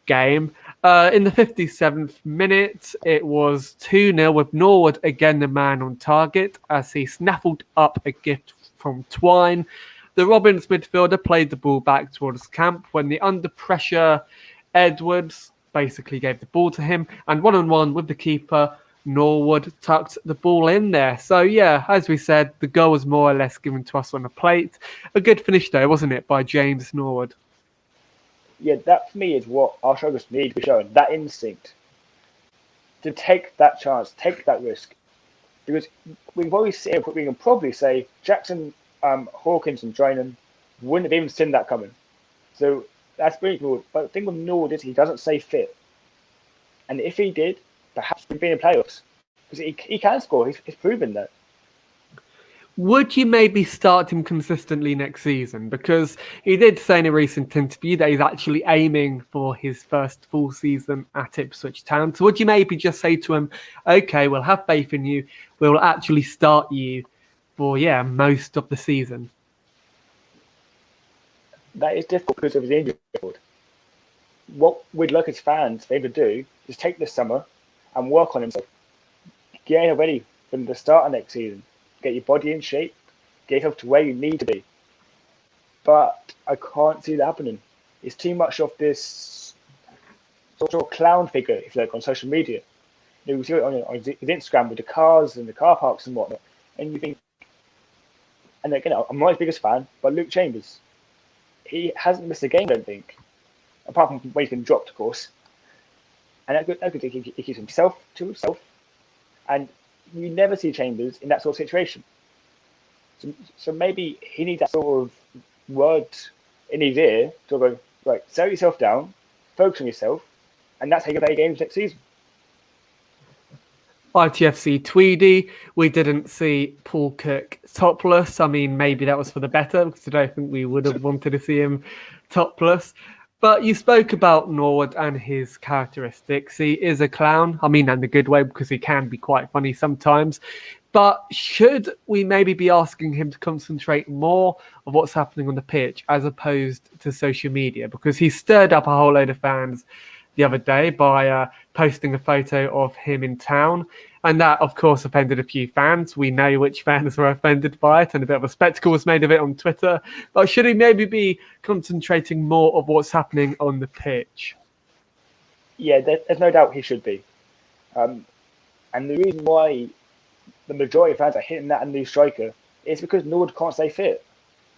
game. In the 57th minute, it was 2-0 with Norwood again the man on target as he snaffled up a gift from Twine. The Robins midfielder played the ball back towards Camp when the under pressure Edwards basically gave the ball to him, and 1-on-1 with the keeper, Norwood tucked the ball in there. So yeah, as we said, the goal was more or less given to us on a plate. A good finish though, wasn't it, by James Norwood? Yeah, that for me is what our struggles need to be showing. That instinct to take that chance, take that risk. Because we can probably say Jackson, Hawkins and Drainen wouldn't have even seen that coming. So that's pretty cool. But the thing with Norwood is he doesn't stay fit. And if he did, perhaps we'd be in the playoffs. Because he can score. He's proven that. Would you maybe start him consistently next season? Because he did say in a recent interview that he's actually aiming for his first full season at Ipswich Town. So would you maybe just say to him, okay, we'll have faith in you. We'll actually start you for, most of the season? That is difficult because of his injury record. What we'd like as fans for him to do is take this summer and work on himself. Get him ready for the start of next season. Get your body in shape, get yourself to where you need to be. But I can't see that happening. It's too much of this sort of clown figure, if you like, on social media. You see it on his Instagram with the cars and the car parks and whatnot. And you think, and again, I'm not his biggest fan, but Luke Chambers, he hasn't missed a game, I don't think. Apart from when he's been dropped, of course. And that could he keeps himself to himself. And you never see Chambers in that sort of situation. So maybe he needs that sort of word in his ear to go, right, settle yourself down, focus on yourself, and that's how you play games next season. ITFC Tweedy, we didn't see Paul Cook topless. I mean, maybe that was for the better, because I don't think we would have wanted to see him topless. But you spoke about Norwood and his characteristics. He is a clown. I mean, in the good way, because he can be quite funny sometimes. But should we maybe be asking him to concentrate more on what's happening on the pitch as opposed to social media? Because he stirred up a whole load of fans the other day by posting a photo of him in town. And that, of course, offended a few fans. We know which fans were offended by it, and a bit of a spectacle was made of it on Twitter. But should he maybe be concentrating more of what's happening on the pitch? Yeah, there's no doubt he should be. And the reason why the majority of fans are hitting that a new striker is because Norwood can't stay fit.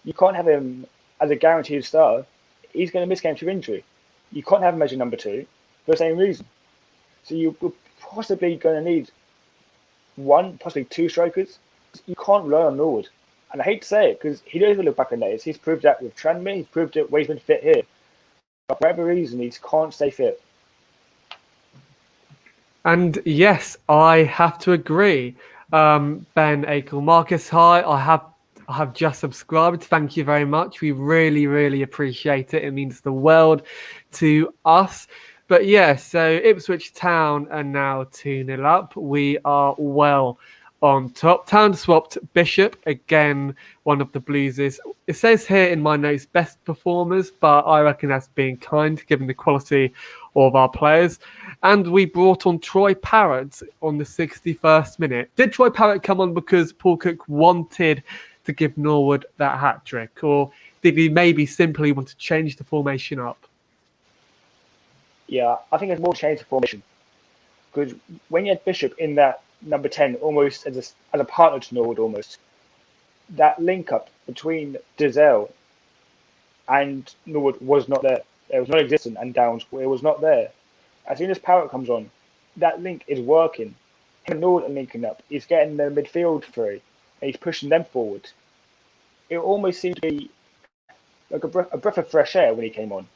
You can't have him as a guaranteed star. He's going to miss games with injury. You can't have him as your number 2 for the same reason. So you're possibly going to need 1, possibly 2 strikers. You can't rely on Norwood. And I hate to say it, because he doesn't look back on that. He's proved that with Tranmere. He's proved it where he's been fit here. But for whatever reason, he can't stay fit. And yes, I have to agree. Ben Akel, Marcus, hi. I have just subscribed. Thank you very much. We really, really appreciate it. It means the world to us. But yeah, so Ipswich Town are now 2-0 up. We are well on top. Town swapped Bishop, again, one of the Blues'. It says here in my notes, best performers, but I reckon that's being kind, given the quality of our players. And we brought on Troy Parrott on the 61st minute. Did Troy Parrott come on because Paul Cook wanted to give Norwood that hat-trick, or did he maybe simply want to change the formation up? Yeah, I think it's more change of formation. Because when you had Bishop in that number 10, almost as a partner to Norwood, almost, that link-up between Dizelle and Norwood was not there. It was non-existent, and Downs, it was not there. As soon as Parrott comes on, that link is working. Him and Norwood are linking up. He's getting the midfield free, and he's pushing them forward. It almost seemed to be like a breath of fresh air when he came on.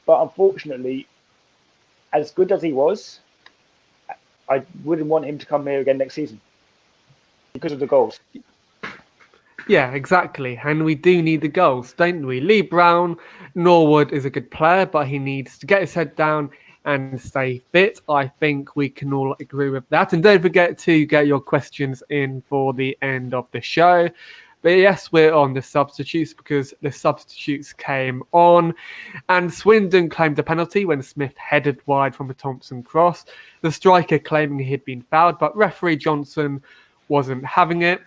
But unfortunately, as good as he was, I wouldn't want him to come here again next season because of the goals. Yeah, exactly. And we do need the goals, don't we? Lee Brown, Norwood is a good player, but he needs to get his head down and stay fit. I think we can all agree with that. And don't forget to get your questions in for the end of the show. But yes, we're on the substitutes because the substitutes came on. And Swindon claimed a penalty when Smith headed wide from a Thompson cross. The striker claiming he'd been fouled, but referee Johnson wasn't having it.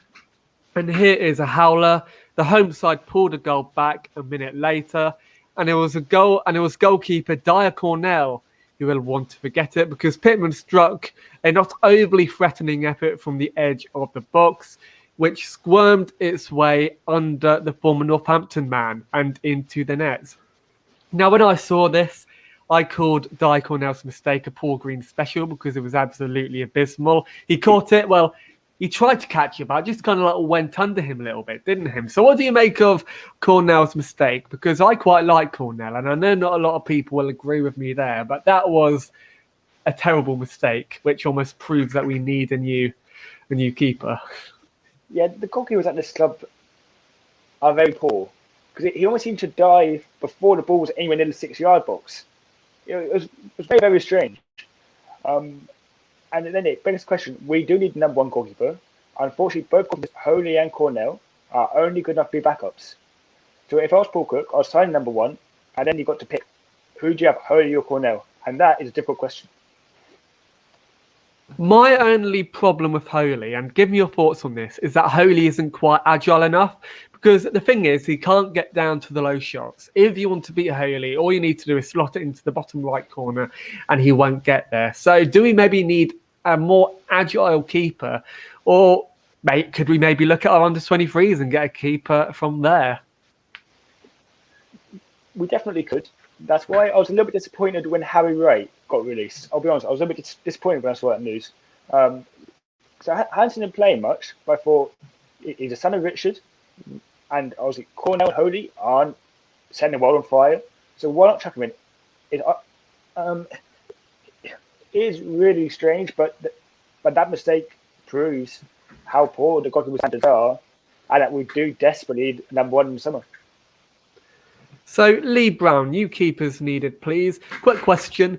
And here is a howler. The home side pulled a goal back a minute later. And it was a goal, and it was goalkeeper Dyer Cornell who will want to forget it, because Pittman struck a not overly threatening effort from the edge of the box, which squirmed its way under the former Northampton man and into the net. Now, when I saw this, I called Dyer Cornell's mistake a Paul Green special, because it was absolutely abysmal. He caught it, well, he tried to catch it, but just kind of like went under him a little bit, didn't he? So what do you make of Cornell's mistake? Because I quite like Cornell, and I know not a lot of people will agree with me there, but that was a terrible mistake, which almost proves that we need a new keeper. Yeah, the goalkeepers at this club are very poor, because he almost seemed to dive before the ball was anywhere near the 6-yard box. It was very, very strange. And then it begs the question, we do need the number 1 goalkeeper. Unfortunately, both goalkeepers, Holy and Cornell, are only good enough to be backups. So if I was Paul Cook, I'd sign number 1, and then you've got to pick, who do you have, Holy or Cornell? And that is a difficult question. My only problem with Holy, and give me your thoughts on this, is that Holy isn't quite agile enough. Because the thing is, he can't get down to the low shots. If you want to beat Holy, all you need to do is slot it into the bottom right corner, and he won't get there. So do we maybe need a more agile keeper? Or could we maybe look at our under-23s and get a keeper from there? We definitely could. That's why I was a little bit disappointed when Harry Ray got released. I'll be honest, I was a little bit disappointed when I saw that news. So I hadn't seen him playing much, but I thought he's a son of Richard. And I was like, Cornell and Holy aren't setting the world on fire, so why not chuck him in? It, um, it is really strange, but that mistake proves how poor the goalkeeper standards are, and that we do desperately need number one in the summer. So, Lee Brown, new keepers needed, please. Quick question.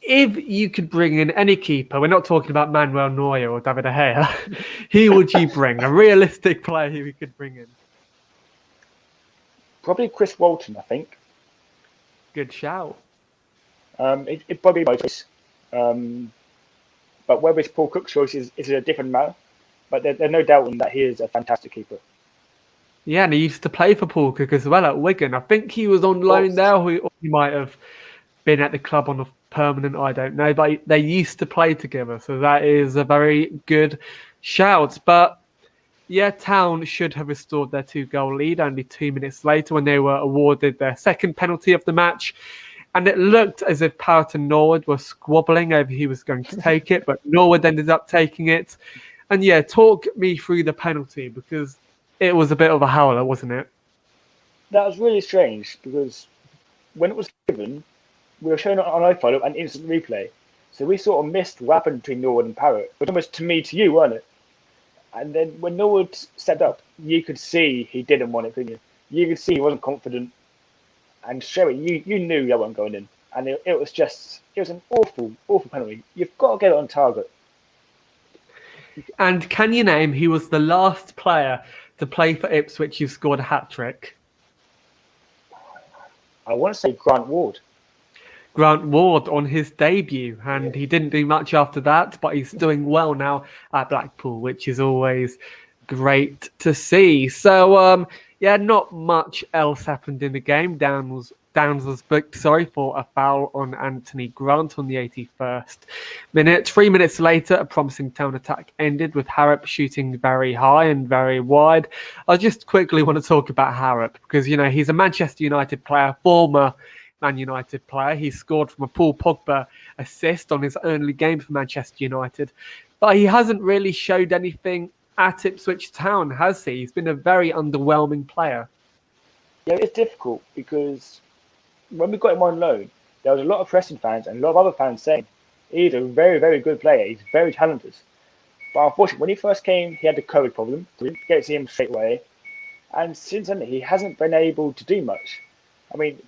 If you could bring in any keeper, we're not talking about Manuel Neuer or David De Gea, who would you bring? A realistic player who we could bring in? Probably Chris Walton, I think. Good shout. It'd probably be my choice. But whether it's Paul Cook's choice is a different matter. But there's no doubt that he is a fantastic keeper. Yeah, and he used to play for Paul Cook as well at Wigan. I think he was on loan there, or he might have been at the club on a permanent, I don't know. But they used to play together, so that is a very good shout. But yeah, Town should have restored their 2-goal lead only 2 minutes later when they were awarded their second penalty of the match. And it looked as if Parrott and Norwood were squabbling over who was going to take it, but Norwood ended up taking it. And yeah, talk me through the penalty, because it was a bit of a howler, wasn't it? That was really strange, because when it was given, we were shown on iPhone an instant replay. So we sort of missed what happened between Norwood and Parrott. It was almost to me, to you, weren't it? And then when Norwood stepped up, you could see he didn't want it, couldn't you? You could see he wasn't confident. And straight away, you knew that wasn't going in. And it was an awful, awful penalty. You've got to get it on target. And can you name who was the last player to play for Ipswich who scored a hat-trick? I want to say Grant Ward. Grant Ward on his debut, and he didn't do much after that, but he's doing well now at Blackpool, which is always great to see. So, yeah, not much else happened in the game. Downs was booked, for a foul on Anthony Grant on the 81st minute. 3 minutes later, a promising Town attack ended with Harrop shooting very high and very wide. I just quickly want to talk about Harrop because, you know, he's a Manchester United player, former Man United player. He scored from a Paul Pogba assist on his only game for Manchester United. But he hasn't really showed anything at Ipswich Town, has he? He's been a very underwhelming player. Yeah, it's difficult because when we got him on loan, there was a lot of Preston fans and a lot of other fans saying he's a very, very good player. He's very talented. But unfortunately, when he first came, he had the COVID problem. So we didn't get to see him straight away. And since then, he hasn't been able to do much. I mean,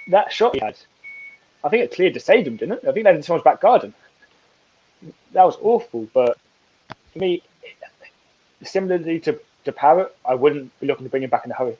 that shot he had, I think it cleared the stadium, didn't it? I think that in someone's back garden. That was awful. But for me, similarly to Parrott, I wouldn't be looking to bring him back in a hurry.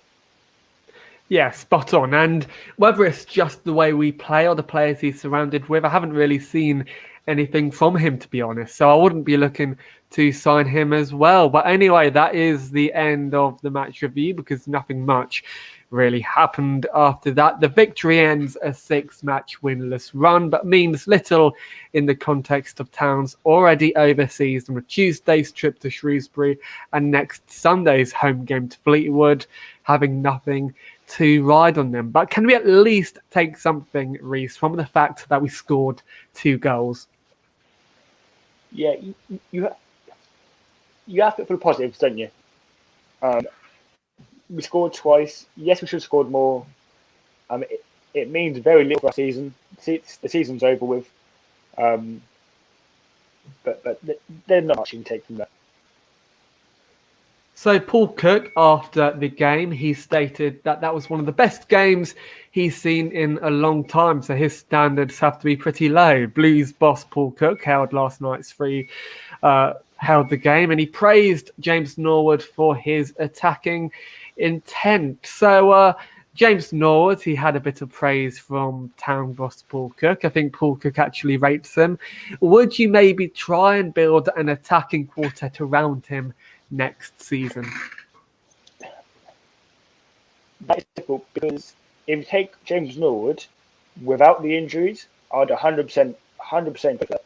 Yeah, spot on. And whether it's just the way we play or the players he's surrounded with, I haven't really seen anything from him, to be honest. So I wouldn't be looking to sign him as well. But anyway, that is the end of the match review because nothing much really happened after that. The victory ends a 6-match winless run, but means little in the context of Town's already over season with Tuesday's trip to Shrewsbury and next Sunday's home game to Fleetwood having nothing to ride on them. But can we at least take something, Rhys, from the fact that we scored 2 goals? Yeah, you have to look for the positives, don't you? We scored twice. Yes, we should have scored more. It means very little for our season. The season's over with. But there's not much you can take from that. So Paul Cook, after the game, he stated that that was one of the best games he's seen in a long time. So his standards have to be pretty low. Blues boss Paul Cook held last night's held the game, and he praised James Norwood for his attacking intent. So James Norwood, he had a bit of praise from Town boss Paul Cook. I think Paul Cook actually rates him. Would you maybe try and build an attacking quartet around him next season? That is difficult because if you take James Norwood without the injuries, I'd 100% pick that.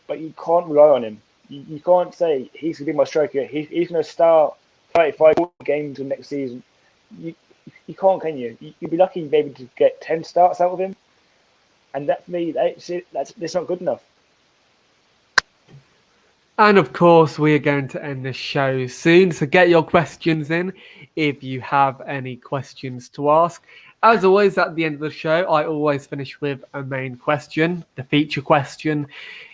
But you can't rely on him. You can't say he's going to be my striker. He's going to start 35 games in next season. You can't, can you? You'd be lucky maybe to get 10 starts out of him. And that for me, that's not good enough. And of course, we are going to end the show soon. So get your questions in if you have any questions to ask. As always, at the end of the show, I always finish with a main question, the feature question,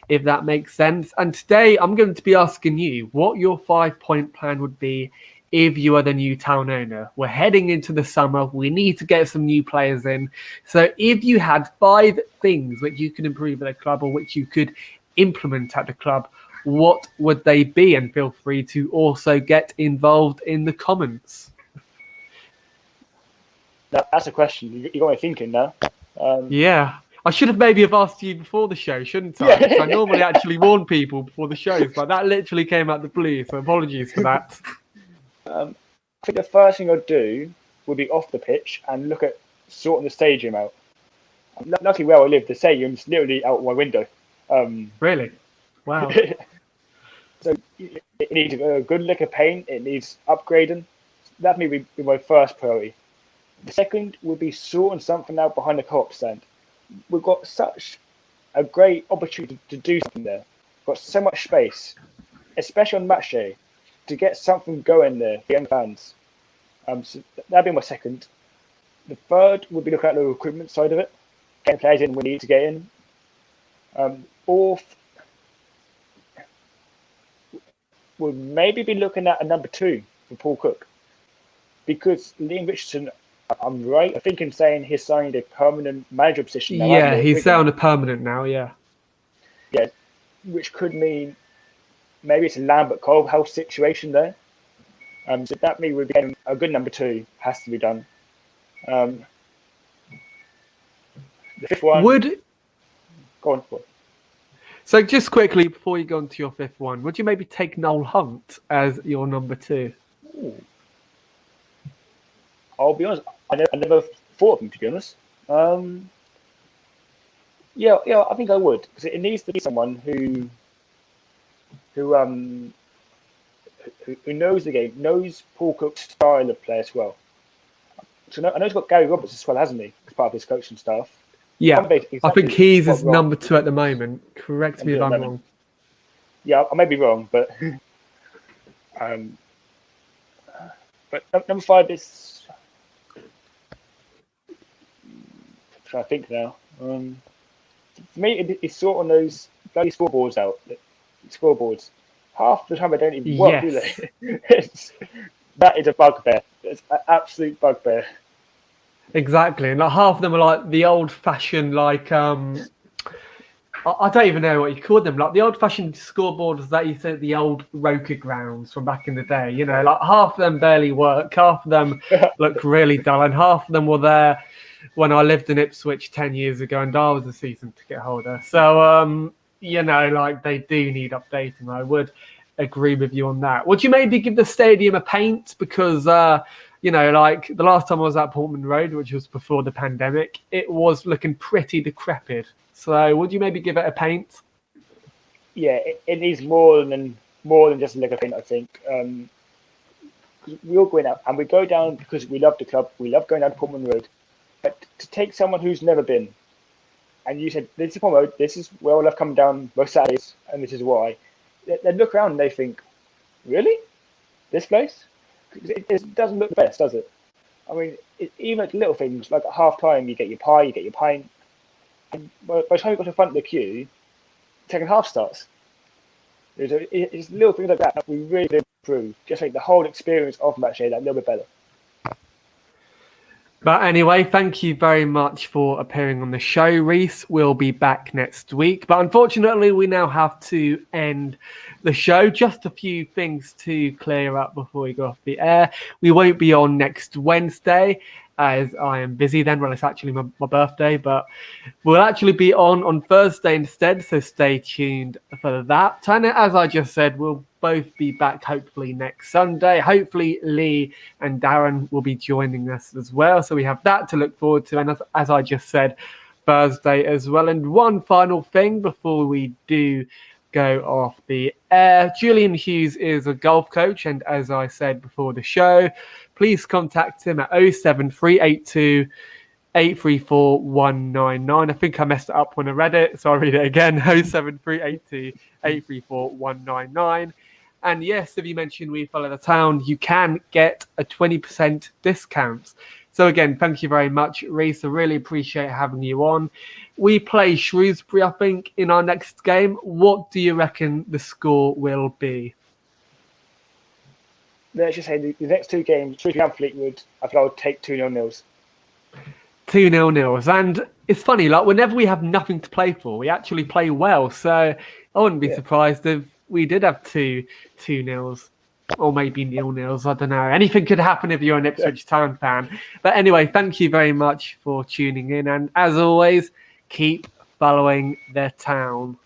if that makes sense. And today I'm going to be asking you what your 5-point plan would be if you are the new town owner. We're heading into the summer. We need to get some new players in. So if you had 5 things which you could improve at the club or which you could implement at the club, what would they be? And feel free to also get involved in the comments. That's a question. You got me thinking now. Yeah. I should have maybe have asked you before the show, shouldn't I? Because I normally actually warn people before the shows, but that literally came out of the blue, so apologies for that. I think the first thing I'd do would be off the pitch and look at sorting the stadium out. Luckily, where I live, the stadium's literally out my window. Really? Wow. So it needs a good lick of paint. It needs upgrading. That may be my first priority. The second would be sorting something out behind the co-op stand. We've got such a great opportunity to do something there. We've got so much space, especially on match day, to get something going there for young fans. So that'd be my second. The third would be looking at the recruitment side of it, getting players in we need to get in. Fourth, would maybe be looking at a number 2 for Paul Cook, because Liam Richardson, I'm right, I think in saying he's signed a permanent manager position now. Yeah, he's on a permanent now, yeah. Yeah, which could mean maybe it's a Lambert Colehouse situation there. So that me would be a good number 2, has to be done. The fifth one. Go on. So just quickly, before you go on to your 5th one, would you maybe take Noel Hunt as your number 2? Ooh. I'll be honest, I never thought of him, to be honest. Yeah, I think I would, because it needs to be someone who knows the game, knows Paul Cook's style of play as well. So I know he's got Gary Roberts as well, hasn't he, as part of his coaching staff? Yeah, I think he's his number 2 at the moment. Correct me if I'm wrong. Yeah, I may be wrong, but number 5 is. I'm trying to think now. For me, it's sort of those bloody scoreboards out. Scoreboards. Half the time they don't even work, do they? That is a bugbear. It's an absolute bugbear. Exactly, and like half of them are like the old-fashioned, like I don't even know what you call them, like the old-fashioned scoreboards that you see at the old Roker grounds from back in the day. You know, like half of them barely work, half of them look really dull, and half of them were there when I lived in Ipswich 10 years ago, and I was a season ticket holder. So, you know, like they do need updating. I would agree with you on that. Would you maybe give the stadium a paint? Because you know, like the last time I was at Portman Road, which was before the pandemic, it was looking pretty decrepit. So would you maybe give it a paint? Yeah, it needs more than just a lick of paint, I think. We all go in and we go down because we love the club. We love going down Portman Road. But to take someone who's never been, and you said, this is Portman Road, this is where I love coming down most Saturdays, and this is why. They look around and they think, really? This place? It doesn't look the best, does it? I mean, even at little things, like at half-time, you get your pie, you get your pint. And by the time you got to the front of the queue, second half starts. It's little things like that we really improve. Just make the whole experience of match day that little bit better. But anyway, thank you very much for appearing on the show, Rhys. We'll be back next week. But unfortunately, we now have to end the show. Just a few things to clear up before we go off the air. We won't be on next Wednesday, as I am busy then. Well, it's actually my birthday, but we'll actually be on Thursday instead, so stay tuned for that. And as I just said, we'll both be back hopefully next Sunday. Hopefully Lee and Darren will be joining us as well, so we have that to look forward to. And as I just said, Thursday as well. And one final thing before we do go off the air. Julian Hughes is a golf coach, and as I said before the show, please contact him at 07382 834199. I think I messed it up when I read it, so I'll read it again. 07382 834199. And yes, if you mention We Follow the Town, you can get a 20% discount. So again, thank you very much, Rhys. I really appreciate having you on. We play Shrewsbury, I think, in our next game. What do you reckon the score will be? Let's just say the next two games, Shrewsbury and Fleetwood, I think I would take 2-0 nils. 2-0 nils. And it's funny, like whenever we have nothing to play for, we actually play well. So I wouldn't be surprised if we did have 2-0s. Or maybe 0-0s, I don't know. Anything could happen if you're an Ipswich Town fan. But anyway, thank you very much for tuning in. And as always, keep following the town.